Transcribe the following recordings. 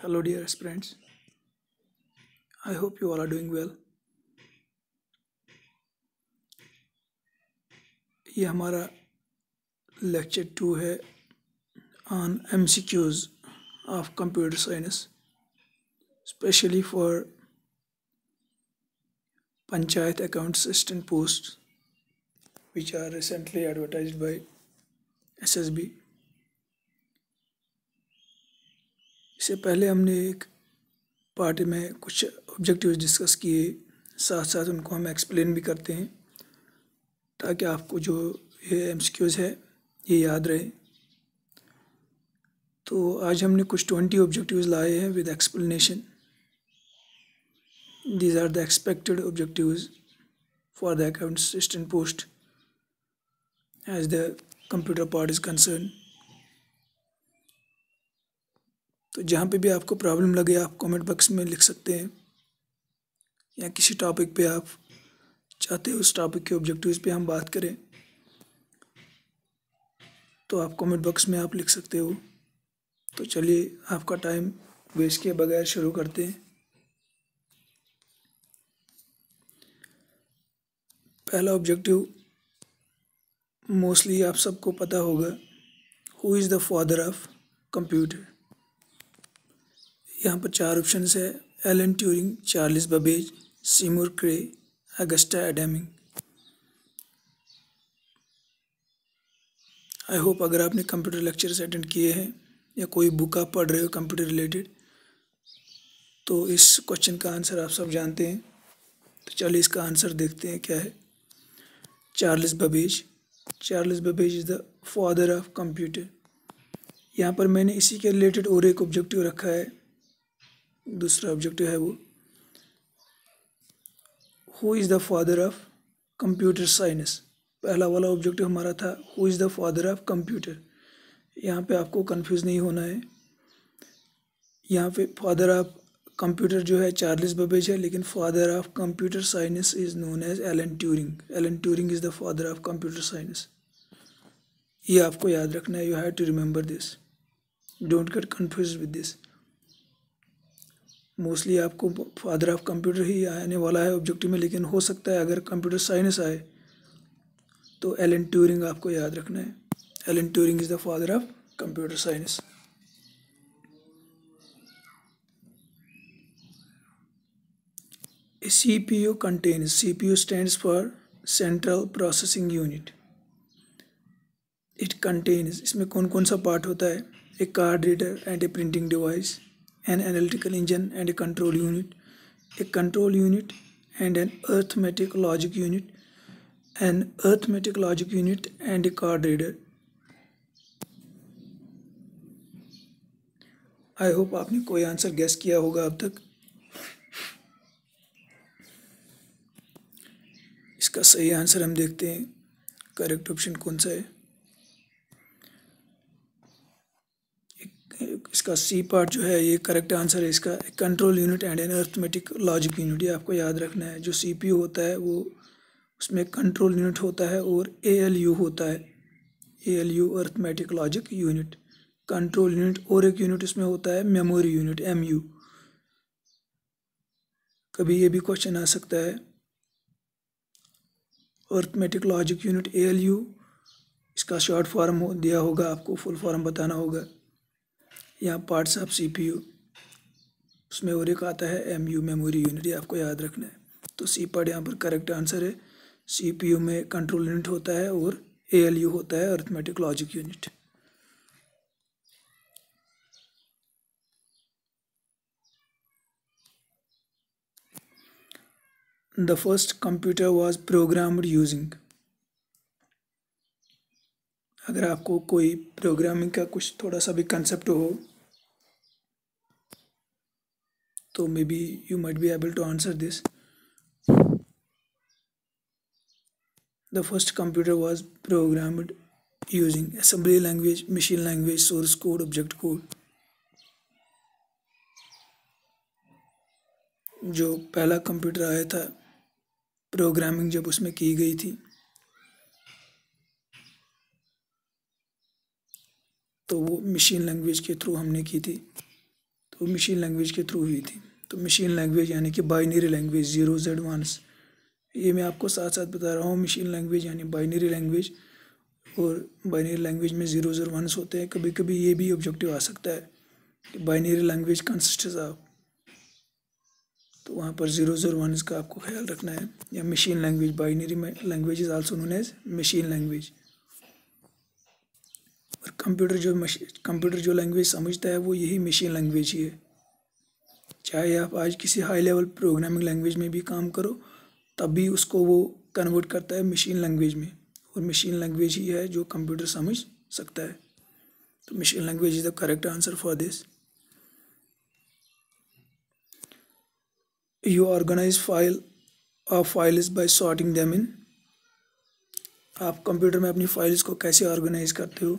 Hello, dear aspirants. I hope you all are doing well. ये हमारा lecture 2 है on MCQs of computer science, especially for Panchayat account assistant posts, which are recently advertised by SSB. इससे पहले हमने एक part में कुछ objectives discuss किए, साथ साथ उनको हम एक्सप्लेन भी करते हैं ताकि आपको जो ये MCQs है ये याद रहे। तो आज हमने कुछ 20 ऑब्जेक्टिव्स लाए हैं with explanation. These are the expected objectives for the account assistant post as the computer part is concerned. तो जहाँ पे भी आपको प्रॉब्लम लगे आप कमेंट बॉक्स में लिख सकते हैं, या किसी टॉपिक पे आप चाहते हो उस टॉपिक के ऑब्जेक्टिव्स पे हम बात करें तो आप कमेंट बॉक्स में आप लिख सकते हो। तो चलिए आपका टाइम वेस्ट किए बगैर शुरू करते हैं। पहला ऑब्जेक्टिव मोस्टली आप सबको पता होगा, who is the father of computer. यहाँ पर 4 ऑप्शंस है: Alan Turing, Charles Babbage, Seymour Cray, Augusta Ada King. I hope अगर आपने कंप्यूटर लेक्चर्स अटेंड किए हैं या कोई बुक आप पढ़ रहे हो कंप्यूटर रिलेटेड तो इस क्वेश्चन का आंसर आप सब जानते हैं। तो चलिए इसका आंसर देखते हैं क्या है। Charles Babbage. Charles Babbage is the father of computer. यहाँ पर मैंने इसी के रिलेटेड और एक ऑब्जेक्टिव रखा है। दूसरा ऑब्जेक्टिव है वो who is the father of computer science. पहला वाला ऑब्जेक्टिव हमारा था who is the father of computer. यहाँ पे आपको कंफ्यूज नहीं होना है। यहाँ पे फादर ऑफ कंप्यूटर जो है चार्ल्स बेबेज है, लेकिन father of computer science is known as Alan Turing. Alan Turing is the father of computer science. ये आपको याद रखना है। You have to remember this, don't get confuse with this. Mostly आपको फादर ऑफ कंप्यूटर ही आने वाला है ऑब्जेक्टिव में, लेकिन हो सकता है अगर कंप्यूटर साइंस आए तो एलन ट्यूरिंग आपको याद रखना है। Alan Turing is the father of computer science. A CPU contains, CPU stands for Central Processing Unit. It contains, इसमें कौन कौन सा पार्ट होता है? A card reader and a printing device, an analytical engine and a control unit, a control unit and an arithmetic logic unit, an arithmetic logic unit and a card reader. I hope आपने कोई answer guess किया होगा अब तक। इसका सही answer हम देखते हैं, करेक्ट ऑप्शन कौन सा है। इसका सी पार्ट जो है ये करेक्ट आंसर है इसका। Control unit and an arithmetic logic unit, ये आपको याद रखना है। जो CPU होता है वो उसमें कंट्रोल यूनिट होता है और ALU होता है, ALU arithmetic logic unit. Control unit और एक यूनिट इसमें होता है मेमोरी यूनिट, MU। कभी ये भी क्वेश्चन आ सकता है, अर्थमेटिक लॉजिक यूनिट ALU, इसका शॉर्ट फॉर्म दिया होगा, आपको फुल फॉर्म बताना होगा। यहाँ पार्ट्स ऑफ CPU, उसमें और एक आता है MU मेमोरी यूनिट, ये आपको याद रखना है। तो सी पार्ट यहाँ पर करेक्ट आंसर है। CPU में कंट्रोल यूनिट होता है और ALU होता है arithmetic logic unit. The first computer was programmed using। अगर आपको कोई प्रोग्रामिंग का कुछ थोड़ा सा भी कंसेप्ट हो तो maybe you might be able to answer this. The first computer was programmed using assembly language, machine language, source code, object code. जो पहला कंप्यूटर आया था प्रोग्रामिंग जब उसमें की गई थी तो वो मशीन लैंग्वेज के थ्रू हमने की थी। तो वो मशीन लैंग्वेज के थ्रू हुई थी। तो मशीन लैंग्वेज यानी कि बाइनरी लैंग्वेज, 0Z1s, ये मैं आपको साथ साथ बता रहा हूँ। मशीन लैंग्वेज यानी बाइनरी लैंग्वेज, और बाइनरी लैंग्वेज में 0Z1s होते हैं। कभी कभी ये भी ऑब्जेक्टिव आ सकता है कि बाइनरी लैंग्वेज कंसिस्ट्स ऑफ, तो वहाँ पर 0Z1s का आपको ख्याल रखना है। या machine language, binary language is also known as machine language. और कंप्यूटर जो लैंग्वेज समझता है वो यही मशीन लैंग्वेज ही है। चाहे आप आज किसी हाई लेवल प्रोग्रामिंग लैंग्वेज में भी काम करो, तब भी उसको वो कन्वर्ट करता है मशीन लैंग्वेज में, और मशीन लैंग्वेज ही है जो कंप्यूटर समझ सकता है। तो machine language is the correct answer for this. You organize files by sorting them in। आप कंप्यूटर में अपनी फाइल्स को कैसे ऑर्गेनाइज करते हो?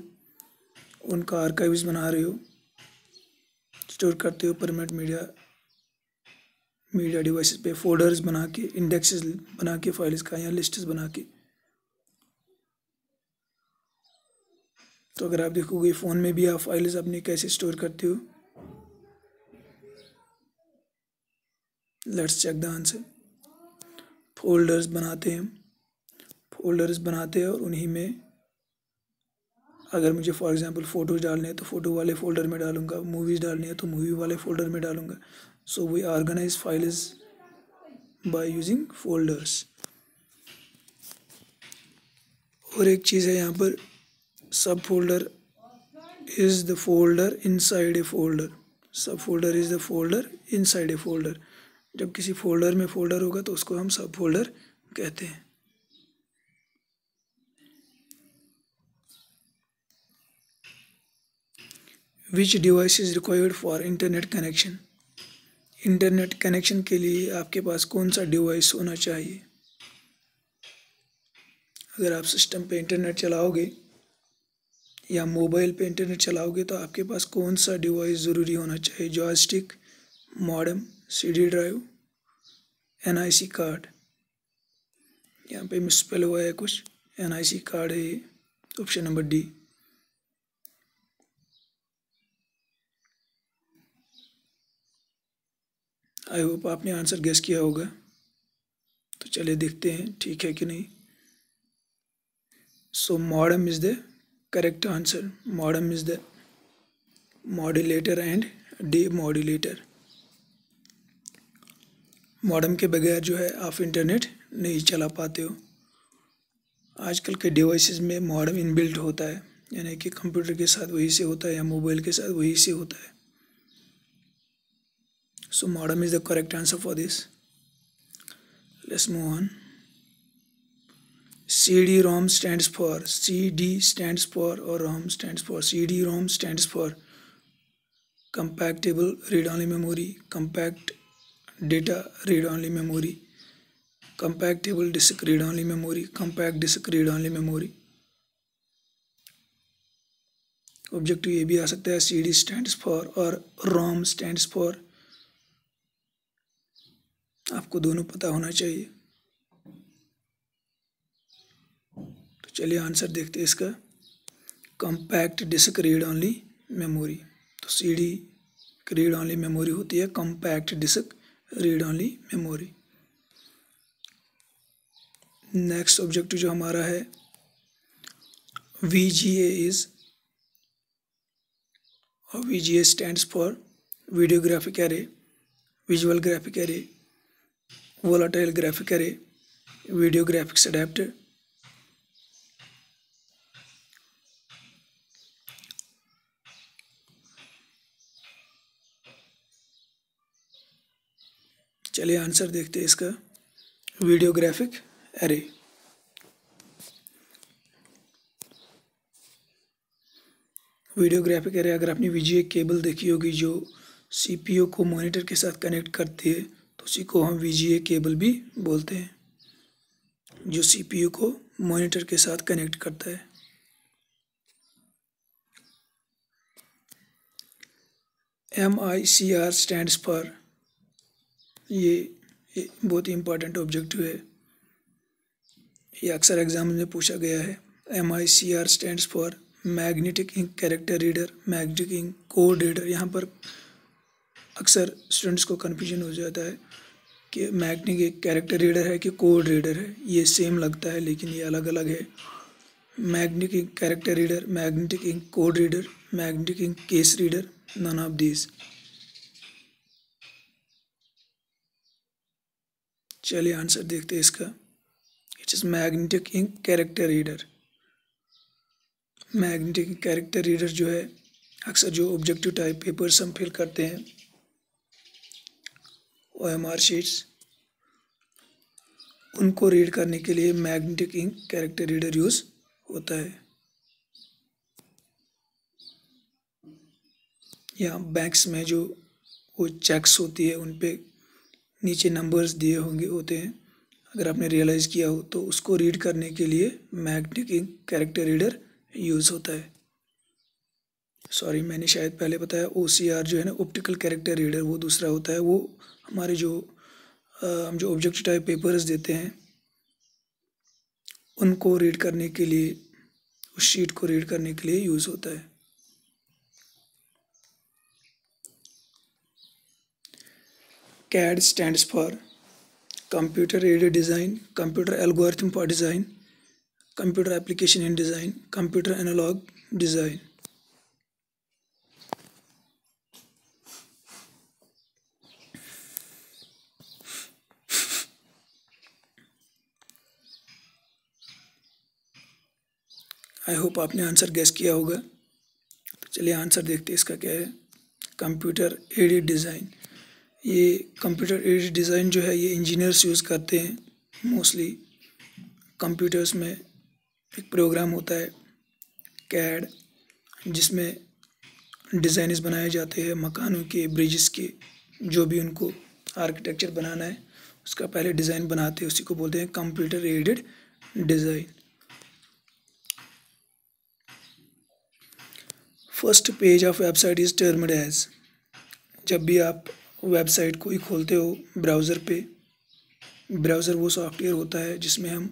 उनका आर्काइव्स बना रहे हो, स्टोर करते हो परमानेंट मीडिया डिवाइसेस पे, फोल्डर्स बना के, इंडेक्सेस बना के फाइल्स का, या लिस्ट्स बना के। तो अगर आप देखोगे फ़ोन में भी आप फाइल्स अपनी कैसे स्टोर करते हो। Let's check the answer. Folders बनाते हैं और उन्हीं में अगर मुझे फॉर एग्जांपल फ़ोटोज़ डालने हैं तो फ़ोटो वाले फ़ोल्डर में डालूंगा, मूवीज़ डालनी है तो मूवी वाले फ़ोल्डर में डालूंगा। So we organise files by using folders. और एक चीज़ है यहाँ पर, subfolder is the folder inside a folder. Subfolder is the folder inside a folder. जब किसी फोल्डर में फोल्डर होगा तो उसको हम सब फोल्डर कहते हैं। विच device is required for internet connection. Internet connection के लिए आपके पास कौन सा डिवाइस होना चाहिए? अगर आप सिस्टम पे इंटरनेट चलाओगे या मोबाइल पे इंटरनेट चलाओगे तो आपके पास कौन सा डिवाइस ज़रूरी होना चाहिए? Joystick, modem, CD drive, NIC card. यहाँ पे मिसस्पेल हुआ है कुछ, NIC कार्ड है ये, ऑप्शन नंबर डी। आई होप आपने आंसर गेस किया होगा। तो चलिए देखते हैं ठीक है कि नहीं। So modem is the correct answer. Modem is the modulator and demodulator. Modem के बगैर जो है आप इंटरनेट नहीं चला पाते हो। आजकल के डिवाइसेस में मॉडेम इनबिल्ट होता है, यानी कि कंप्यूटर के साथ वही से होता है या मोबाइल के साथ वही से होता है। So modem is the correct answer for this. Let's move on. CD-ROM stands for, CD stands for or ROM stands for, CD-ROM stands for compactable read-only memory, compact data read-only memory, compactable disk read-only memory, compact disk read-only memory. Objective ये भी आ सकता है, CD stands for और ROM stands for। आपको दोनों पता होना चाहिए। तो चलिए आंसर देखते हैं इसका। Compact disc read only memory. तो CD रीड ऑनली मेमोरी होती है compact disc read only memory. Next objective जो हमारा है, VGA इज, और VGA stands for video graphic array, visual graphic array, volatile graphic array, video graphics adapter. चलिए answer देखते हैं इसका। Video graphic array. Video graphic array, अगर आपने VGA केबल देखी होगी जो CPU को मॉनिटर के साथ कनेक्ट करती है, तो उसी को हम VGA केबल भी बोलते हैं, जो CPU को मॉनिटर के साथ कनेक्ट करता है। MICR स्टैंड्स फॉर, ये बहुत ही इंपॉर्टेंट ऑब्जेक्टिव है, ये अक्सर एग्जाम में पूछा गया है। MICR stands for magnetic ink character reader, magnetic ink code reader. यहाँ पर अक्सर स्टूडेंट्स को कन्फ्यूजन हो जाता है कि मैग्नेटिक एक कैरेक्टर रीडर है कि कोड रीडर है। ये सेम लगता है लेकिन ये अलग अलग है। Magnetic ink character reader, magnetic ink code reader, magnetic ink case reader, none of these. चलिए आंसर देखते हैं इसका। It is magnetic ink character reader. Magnetic character reader जो है अक्सर जो ऑब्जेक्टिव टाइप पेपर्स हम फिल करते हैं, OMR शीट्स, उनको रीड करने के लिए magnetic ink character reader use होता है। यहाँ बैंक्स में जो वो चेक्स होती है उन पे नीचे नंबर्स दिए होते हैं, अगर आपने रियलाइज़ किया हो तो उसको रीड करने के लिए magnetic ink character reader use होता है। सॉरी, मैंने शायद पहले बताया OCR जो है ना, ऑप्टिकल कैरेक्टर रीडर, वो दूसरा होता है। वो हमारे जो हम जो ऑब्जेक्टिव टाइप पेपर्स देते हैं उनको रीड करने के लिए, उस शीट को रीड करने के लिए यूज़ होता है। CAD stands for Computer Aided Design, Computer Algorithm for Design, Computer Application in Design, Computer Analog Design. I hope आपने आंसर गेस किया होगा। तो चलिए आंसर देखते हैं इसका क्या है। Computer aided design. ये कंप्यूटर एडेड डिज़ाइन जो है ये इंजीनियर्स यूज़ करते हैं मोस्टली। कंप्यूटर्स में एक प्रोग्राम होता है CAD, जिसमें डिज़ाइन्स बनाए जाते हैं मकानों के, ब्रिजेस के, जो भी उनको आर्किटेक्चर बनाना है उसका पहले डिज़ाइन बनाते हैं, उसी को बोलते हैं computer aided design. First page of website is termed as. जब भी आप वेबसाइट को ही खोलते हो ब्राउज़र पे, ब्राउज़र वो सॉफ्टवेयर होता है जिसमें हम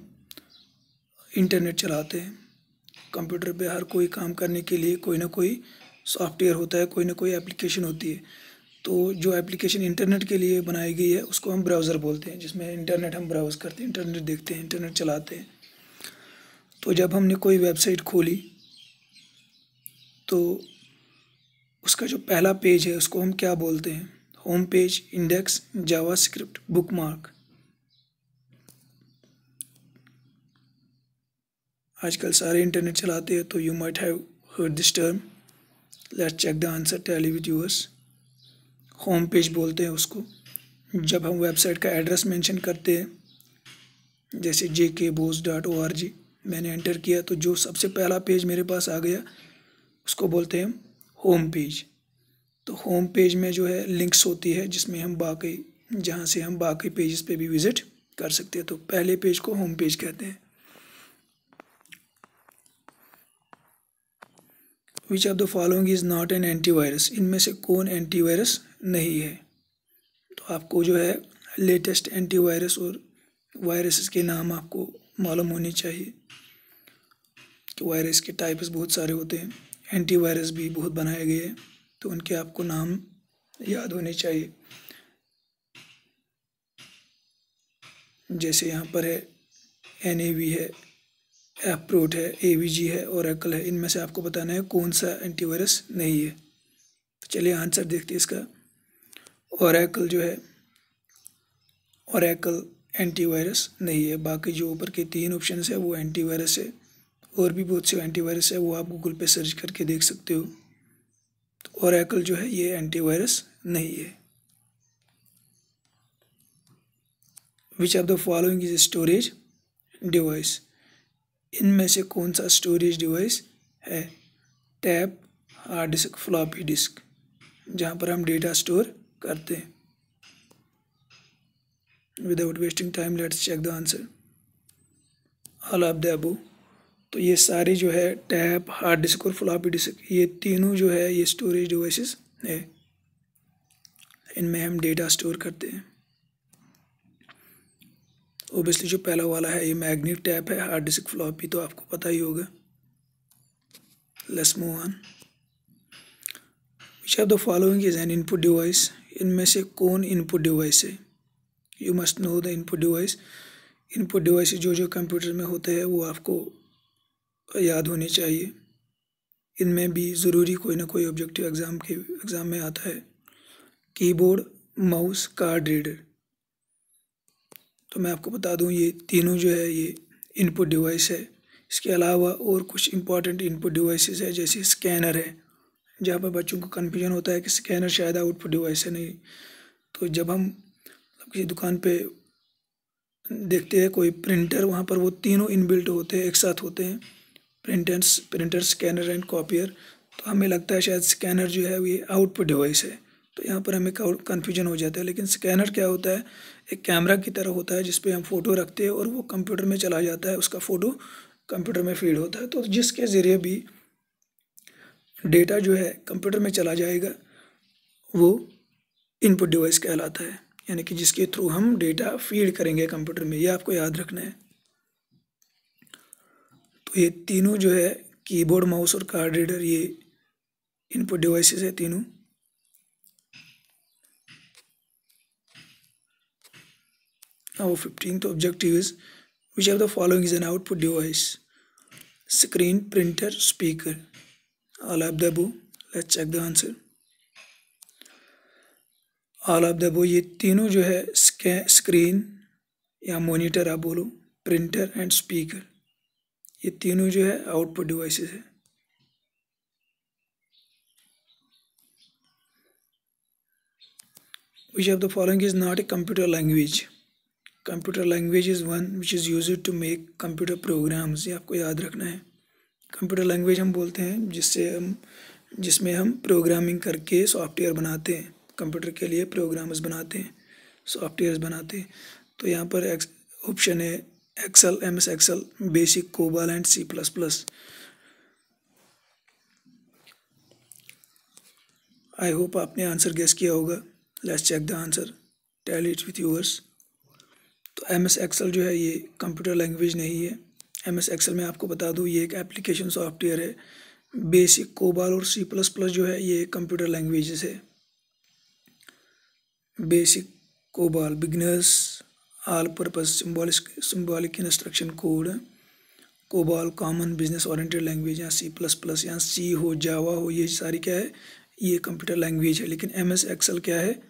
इंटरनेट चलाते हैं। कंप्यूटर पे हर कोई काम करने के लिए कोई ना कोई सॉफ्टवेयर होता है, कोई ना कोई एप्लीकेशन होती है। तो जो एप्लीकेशन इंटरनेट के लिए बनाई गई है उसको हम ब्राउज़र बोलते हैं, जिसमें इंटरनेट हम ब्राउज़ करते हैं, इंटरनेट देखते हैं, इंटरनेट चलाते हैं। तो जब हमने कोई वेबसाइट खोली तो उसका जो पहला पेज है उसको हम क्या बोलते हैं? Home page, index, JavaScript, bookmark. आजकल सारे इंटरनेट चलाते हैं तो you might have heard this term. Let's check the answer, tally with viewers. Home page बोलते हैं उसको। जब हम वेबसाइट का एड्रेस मेंशन करते हैं, जैसे jkbose.org, मैंने एंटर किया तो जो सबसे पहला पेज मेरे पास आ गया उसको बोलते हैं होम पेज। तो होम पेज में जो है लिंक्स होती है जिसमें हम बाकी, जहाँ से हम बाकी पेजेस पे भी विज़िट कर सकते हैं। तो पहले पेज को होम पेज कहते हैं। विच of the following is not an antivirus. इनमें से कौन एंटीवायरस नहीं है? तो आपको जो है लेटेस्ट एंटीवायरस और वायरसेस के नाम आपको मालूम होने चाहिए कि वायरस के टाइप्स बहुत सारे होते हैं, एंटीवायरस भी बहुत बनाए गए हैं, तो उनके आपको नाम याद होने चाहिए। जैसे यहाँ पर है NAV है, एप्रोट है, AVG है, ओरेकल है। इनमें से आपको बताना है कौन सा एंटीवायरस नहीं है। तो चलिए आंसर देखते हैं इसका। ओरेकल जो है, ओरेकल एंटीवायरस नहीं है। बाकी जो ऊपर के 3 ऑप्शन है वो एंटीवायरस है, और भी बहुत से एंटीवायरस है, वो आप गूगल पे सर्च करके देख सकते हो। तो ओरेकल जो है ये एंटीवायरस नहीं है। Which of the following is storage device. इनमें से कौन सा स्टोरेज डिवाइस है? Tab, hard disk, floppy disk, जहाँ पर हम डेटा स्टोर करते हैं। Without wasting time let's check the answer. All of the above. तो ये सारे जो है टैब, हार्ड डिस्क और फ्लॉपी डिस्क, ये तीनों जो है ये स्टोरेज डिवाइसेस है। इनमें हम डेटा स्टोर करते हैं। ओबियसली जो पहला वाला है ये मैग्नेटिक टैब है, हार्ड डिस्क, फ्लॉपी तो आपको पता ही होगा। Let's move on. Which of the following is an input device, इनमें से कौन इनपुट डिवाइस है? You must know the input device. Input device जो जो कंप्यूटर में होते हैं वो आपको याद होने चाहिए। इनमें भी ज़रूरी कोई ना कोई ऑब्जेक्टिव एग्ज़ाम में आता है। Keyboard, mouse, card reader. तो मैं आपको बता दूं ये तीनों जो है ये इनपुट डिवाइस है। इसके अलावा और कुछ इंपॉर्टेंट इनपुट डिवाइसेस है, जैसे स्कैनर है, जहाँ पर बच्चों को कन्फ्यूजन होता है कि स्कैनर शायद आउटपुट डिवाइस है। नहीं, तो जब हम किसी दुकान पे देखते हैं कोई प्रिंटर, वहाँ पर वो तीनों इनबिल्ट होते हैं, एक साथ होते हैं, प्रिंटर, स्कैनर एंड कॉपियर। तो हमें लगता है शायद स्कैनर जो है ये आउटपुट डिवाइस है, तो यहाँ पर हमें कन्फ्यूजन हो जाता है। लेकिन स्कैनर क्या होता है? एक कैमरा की तरह होता है जिस पे हम फ़ोटो रखते हैं और वो कंप्यूटर में चला जाता है, उसका फ़ोटो कंप्यूटर में फीड होता है। तो जिसके ज़रिए भी डेटा जो है कंप्यूटर में चला जाएगा वो इनपुट डिवाइस कहलाता है, यानी कि जिसके थ्रू हम डेटा फीड करेंगे कंप्यूटर में। ये आपको याद रखना है। तो ये तीनों जो है कीबोर्ड, माउस और कार्ड रीडर, ये इनपुट डिवाइसेस है तीनों। Our 15th objective is which of the following is an output device? Screen, printer, speaker. All of the above. Let's check the answer. All of the above ये तीनों जो है screen या monitor आप बोलो, printer and speaker, ये तीनों जो है आउटपुट डिवाइसेस है। Which of the following is not a computer language? Computer language is one which is used to make computer programs. ये आपको याद रखना है। कंप्यूटर लैंग्वेज हम बोलते हैं जिसमें हम प्रोग्रामिंग करके सॉफ्टवेयर बनाते हैं, कंप्यूटर के लिए प्रोग्राम्स बनाते हैं, सॉफ्टवेयर्स बनाते हैं। तो यहाँ पर ऑप्शन है Excel, MS Excel, BASIC, COBOL and C++। I hope आपने आंसर गेस किया होगा। Let's check the answer, tell it with yours. तो MS एक्सेल जो है ये कंप्यूटर लैंग्वेज नहीं है। MS एक्सेल में आपको बता दूँ ये एक एप्लीकेशन सॉफ्टवेयर है। बेसिक, कोबाल और C++ जो है ये कंप्यूटर लैंग्वेजेस है। BASIC, COBOL beginners, all purpose symbolic instruction code, COBOL common business oriented language, या C++ या C हो, जावा हो, ये सारी क्या है, ये कंप्यूटर लैंग्वेज है। लेकिन MS एक्सेल क्या है?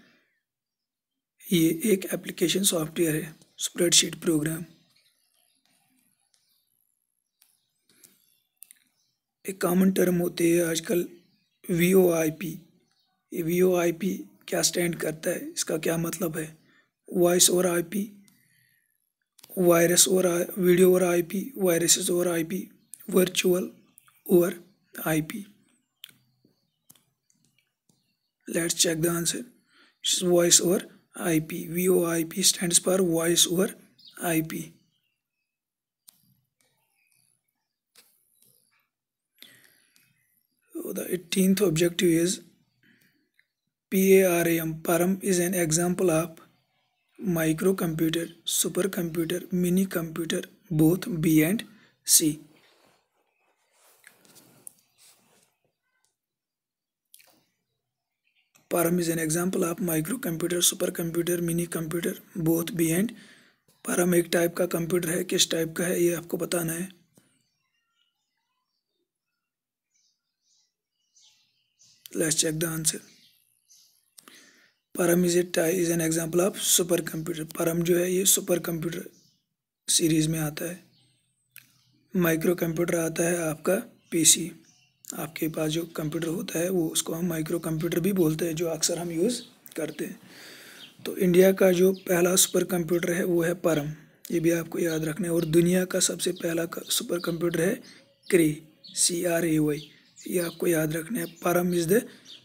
ये एक एप्लीकेशन सॉफ्टवेयर है, स्प्रेडशीट प्रोग्राम। एक कॉमन टर्म होती है आजकल VoIP। ये VoIP क्या स्टैंड करता है, इसका क्या मतलब है? Voice over IP, virus over video over IP, viruses over IP, virtual over IP। Let's check the answer. Voice over IP, VoIP stands for voice over IP। So the 18th objective is PARM. PARM is an example of microcomputer, supercomputer, mini computer, both B and C. PARM is an example of microcomputer, supercomputer, mini computer, both B and। PARM एक type का computer है, किस type का है ये आपको बताना है। Let's check the answer. PARM is an example of supercomputer. PARM जो है ये सुपर कंप्यूटर सीरीज में आता है। माइक्रो कंप्यूटर आता है आपका PC। आपके पास जो कंप्यूटर होता है वो उसको हम माइक्रो कंप्यूटर भी बोलते हैं, जो अक्सर हम यूज़ करते हैं। तो इंडिया का जो पहला सुपर कंप्यूटर है वो है PARM, ये भी आपको याद रखना है। और दुनिया का सबसे पहला सुपर कंप्यूटर है CRAY, CRAY, ये आपको याद रखना है। PARM is the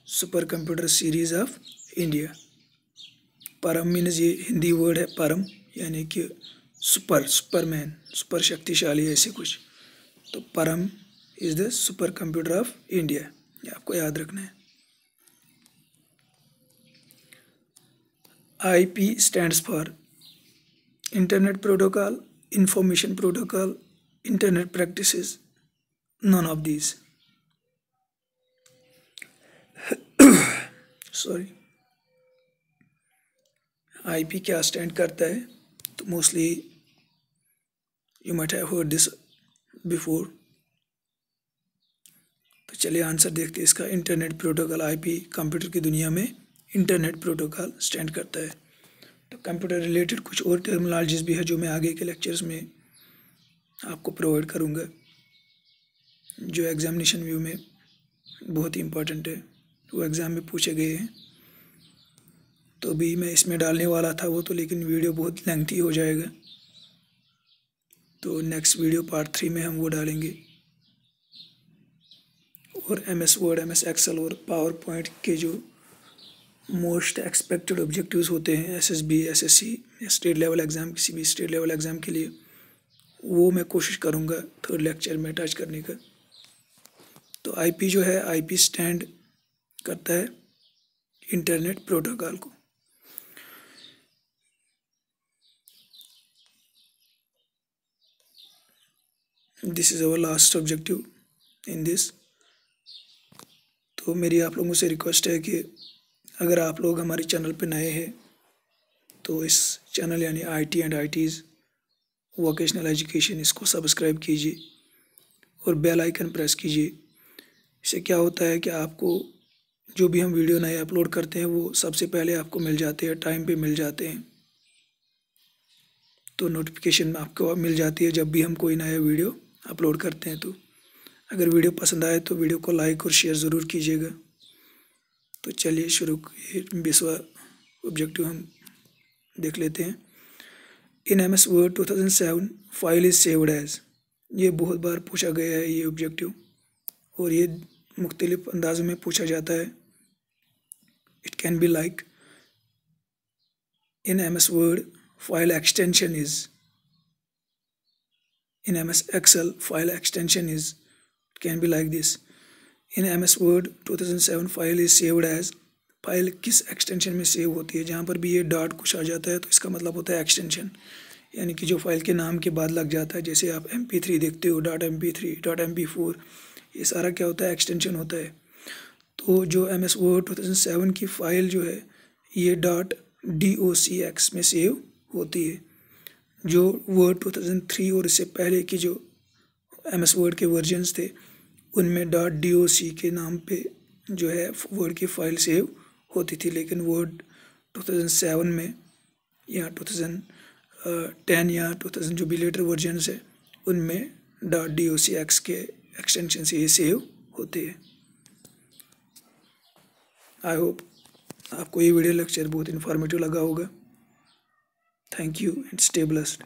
super computer series of India. परम मीन्स, ये हिंदी वर्ड है परम, यानी कि सुपरमैन, सुपर शक्तिशाली, ऐसे कुछ। तो परम is the super computer of India, ये आपको याद रखना है। IP stands for internet protocol, information protocol, internet practices, none of these. Sorry IP क्या स्टैंड करता है, तो mostly you might have heard this before. तो चलिए आंसर देखते हैं इसका। इंटरनेट प्रोटोकॉल, आईपी कंप्यूटर की दुनिया में इंटरनेट प्रोटोकॉल स्टैंड करता है। तो कंप्यूटर रिलेटेड कुछ और टर्मिनोलॉजीज भी है जो मैं आगे के लेक्चर्स में आपको प्रोवाइड करूँगा, जो एग्जामिनेशन व्यू में बहुत ही इम्पोर्टेंट है, वो एग्ज़ाम में पूछे गए हैं। तो भी मैं इसमें डालने वाला था वो तो, लेकिन वीडियो बहुत लेंथी हो जाएगा, तो नेक्स्ट वीडियो पार्ट 3 में हम वो डालेंगे। और MS वर्ड, MS एक्सेल और पावर पॉइंट के जो मोस्ट एक्सपेक्टेड ऑब्जेक्टिव्स होते हैं SSB, SSC या स्टेट लेवल एग्ज़ाम, किसी भी स्टेट लेवल एग्ज़ाम के लिए, वो मैं कोशिश करूँगा थर्ड लेक्चर में टच करने का। तो आईपी जो है, आईपी स्टैंड करता है इंटरनेट प्रोटोकॉल को। This is our last objective in this. तो मेरी आप लोगों से रिक्वेस्ट है कि अगर आप लोग हमारे चैनल पे नए हैं तो इस चैनल यानी IT and IT's vocational education, इसको सब्सक्राइब कीजिए और बेल आइकन प्रेस कीजिए। इससे क्या होता है कि आपको जो भी हम वीडियो नए अपलोड करते हैं वो सबसे पहले आपको मिल जाते हैं, टाइम पे मिल जाते हैं। तो नोटिफिकेशन आपको मिल जाती है जब भी हम कोई नया वीडियो अपलोड करते हैं। तो अगर वीडियो पसंद आए तो वीडियो को लाइक और शेयर ज़रूर कीजिएगा। तो चलिए शुरू, 20वां ऑब्जेक्टिव हम देख लेते हैं। In MS Word 2007 file is saved as. ये बहुत बार पूछा गया है ये ऑब्जेक्टिव, और ये मुख्तलिफ अंदाज़ों में पूछा जाता है। It can be like in MS word file extension is, in MS Excel file extension is, it can be like this, in MS Word 2007 file is saved as। File किस एक्सटेंशन में save होती है? जहाँ पर भी ये dot कुछ आ जाता है तो इसका मतलब होता है एक्सटेंशन, यानी कि जो फाइल के नाम के बाद लग जाता है। जैसे आप MP3 देखते हो, .mp3, .mp4, ये सारा क्या होता है? एक्सटेंशन होता है। तो जो MS Word 2007 की फ़ाइल जो है ये .docx में सेव होती है। जो वर्ड 2003 और इससे पहले की जो MS वर्ड के वर्जन्स थे उनमें .doc के नाम पे जो है वर्ड की फ़ाइल सेव होती थी, लेकिन वर्ड 2007 में या 2010 या 2000 जो भी लेटर वर्जन्स है उनमें .docx के एक्सटेंशन से ये सेव होते हैं। आई होप आपको ये वीडियो लेक्चर बहुत इन्फॉर्मेटिव लगा होगा। Thank you and stay blessed.